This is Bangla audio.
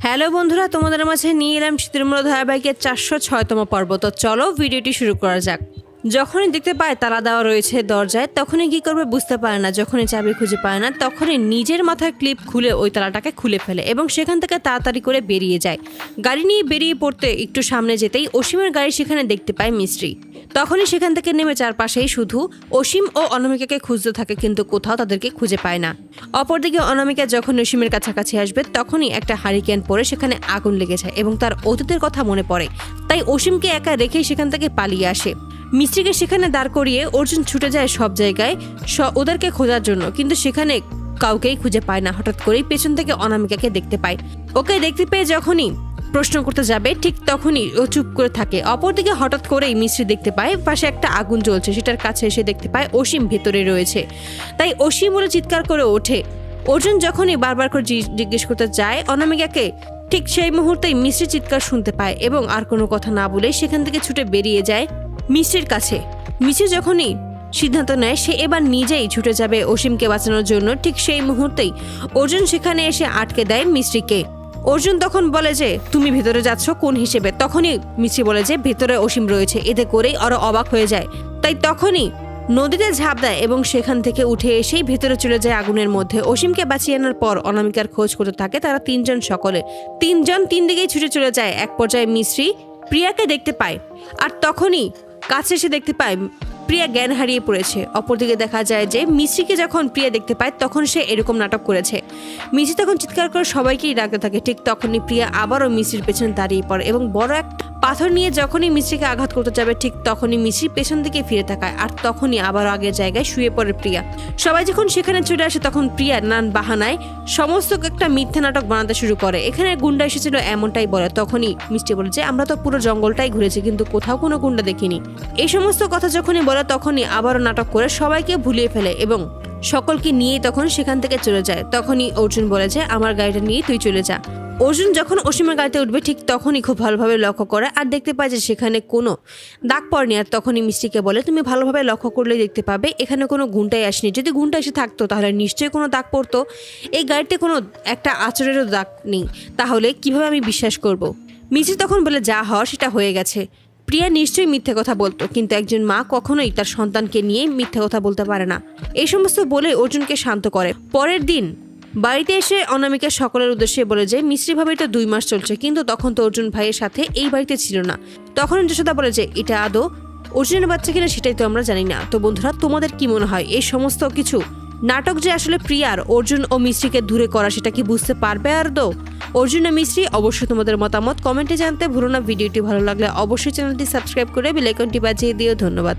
হ্যালো বন্ধুরা, তোমাদের মাঝে নিয়ে এলাম শীতের ধারাবাহিকের 406তম পর্ব। তো চলো ভিডিওটি শুরু করা যাক। যখনই দেখতে পায় তালা দেওয়া রয়েছে দরজায়, তখনই কি করবে বুঝতে পারে না। যখনই চাবি খুঁজে পায় না, তখনই নিজের মাথায় ক্লিপ খুলে ওই তালাটাকে খুলে ফেলে এবং সেখান থেকে তাড়াতাড়ি করে বেরিয়ে যায়। গাড়ি নিয়ে বেরিয়ে পড়তে একটু সামনে যেতেই অসীমের গাড়ি সেখানে দেখতে পায় মিস্ত্রি। তখনই সেখান থেকে নেমে চারপাশেই শুধু অসীম ও অনামিকাকে খুঁজতে থাকে, কিন্তু কোথাও তাদেরকে খুঁজে পায় না। অপরদিকে অনামিকা যখন অসীমের কাছাকাছি আসবে, তখনই একটা হারিকেন পরে সেখানে আগুন লেগে যায় এবং তার অতীতের কথা মনে পড়ে। তাই অসীমকে একা রেখেই সেখান থেকে পালিয়ে আসে। মিস্ত্রিকে সেখানে দাঁড় করিয়ে অর্জুন ছুটে যায় সব জায়গায় ওদেরকে খোঁজার জন্য, কিন্তু সেখানে কাউকেই খুঁজে পায় না। হঠাৎ করেই পেছন থেকে অনামিকাকে দেখতে পায়। ওকে দেখতে পেয়ে যখনই প্রশ্ন করতে যাবে, ঠিক তখনই ও চুপ করে থাকে। অপরদিকে হঠাৎ করেই মিস্ত্রি দেখতে পায় পাশে একটা আগুন জ্বলছে। সেটার কাছে এসে দেখতে পায় অসীম ভেতরে রয়েছে। তাই অসীম বলে চিৎকার করে ওঠে। অর্জুন যখনই বারবার করে জিজ্ঞেস করতে যায় অনামিকাকে, ঠিক সেই মুহূর্তেই মিস্ত্রি চিৎকার শুনতে পায় এবং আর কোনো কথা না বলে সেখান থেকে ছুটে বেরিয়ে যায় মিস্ত্রির কাছে। মিস্ত্রি যখনই সিদ্ধান্ত নেয় সে এবার নিজেই ছুটে যাবে অসীমকে বাঁচানোর জন্য, ঠিক সেই মুহূর্তেই অর্জুন সেখানে এসে আটকে দেয় মিস্ত্রিকে। অর্জুন তখন বলে যে তুমি ভেতরে যাচ্ছ কোন হিসেবে? তখনই মিস্ত্রি বলে যে ভেতরে অসীম রয়েছে। এতে করেই আরো অবাক হয়ে যায়। তাই তখনই নদীতে ঝাঁপ দেয় এবং সেখান থেকে উঠে এসেই ভেতরে চলে যায় আগুনের মধ্যে। অসীমকে বাঁচিয়ে আনার পর অনামিকার খোঁজ করতে থাকে তারা তিনজন। তিনজন তিন দিকেই ছুটে চলে যায়। এক পর্যায়ে মিস্ত্রি প্রিয়াকে দেখতে পায়, আর তখনই কাছে এসে দেখতে পায় প্রিয়া জ্ঞান হারিয়ে পড়েছে। অপরদিকে দেখা যায় যে মিস্ত্রিকে যখন প্রিয়া দেখতে পায় তখন সে এরকম নাটক করেছে। মিস্ত্রি তখন চিৎকার করে সবাইকেই ডাকতে থাকে। ঠিক তখনই প্রিয়া আবারও মিস্ত্রির পেছনে দাঁড়িয়ে পড়ে এবং বড় এক পাথর নিয়ে যখনই মিস্ত্রিকে আঘাত করতে যাবে, ঠিক তখনই মিস্ত্রি পেছন দিকে ফিরে তাকায়, আর তখনই আবার আগের জায়গায় শুয়ে পড়ে প্রিয়া। সবাই যখন সেখানে ছুটে আসে তখন প্রিয়া নানান বাহানায় সমস্ত একটা মিথ্যা নাটক বানাতে শুরু করে। এখানে গুন্ডা এসেছিল এমনটাই বলে। তখনই মিস্ত্রি বলে যে আমরা তো পুরো জঙ্গলটাই ঘুরেছি, কিন্তু কোথাও কোনো গুন্ডা দেখিনি। এই সমস্ত কথা যখনই বলে তখনই আবারও নাটক করে সবাইকে ভুলিয়ে ফেলে এবং সকলকে নিয়ে তখন সেখান থেকে চলে যায়। তখনই অর্জুন বলে যে আমার গাড়িটা নিয়ে তুই চলে যা। অর্জুন যখন অসীমের গাড়িতে উঠবে, ঠিক তখনই খুব ভালোভাবে লক্ষ্য করে আর দেখতে পায় যে সেখানে কোনো দাগ পড়েনি। আর তখনই মিস্ত্রিকে বলে তুমি ভালোভাবে লক্ষ্য করলেই দেখতে পাবে এখানে কোনো গুন্ডাই আসেনি। যদি গুন্ডা এসে থাকতো তাহলে নিশ্চয়ই কোনো দাগ পড়তো। এই গাড়িতে কোনো একটা আচরেরও দাগ নেই, তাহলে কিভাবে আমি বিশ্বাস করব? মিস্ত্রি তখন বলে যা হওয়ার সেটা হয়ে গেছে। প্রিয়া নিশ্চয়ই মিথ্যে কথা বলতো, কিন্তু একজন মা কখনোই তার সন্তানকে নিয়ে মিথ্যে কথা বলতে পারে না। এই সমস্ত বলে অর্জুনকে শান্ত করে। পরের দিন বাড়িতে এসে অনামিকা সকলের উদ্দেশ্যে বলে যে মিস্ত্রি ভাবে এটা 2 মাস চলছে, কিন্তু তখন তো অর্জুন ভাইয়ের সাথে এই বাড়িতে ছিল না। তখন যশোদা বলে যে এটা আদৌ অর্জুনের বাচ্চা কিনা সেটাই তো আমরা জানি না। তো বন্ধুরা, তোমাদের কি মনে হয় এই সমস্ত কিছু নাটক যে আসলে প্রিয়ার অর্জুন ও মিস্ত্রিকে দূরে করা, সেটা কি বুঝতে পারবে আদৌ অর্জুন ও মিস্ত্রি? অবশ্যই তোমাদের মতামত কমেন্টে জানতে ভুলো না। ভিডিওটি ভালো লাগলে অবশ্যই চ্যানেলটি সাবস্ক্রাইব করে বেল আইকনটি বাজিয়ে দিও। ধন্যবাদ।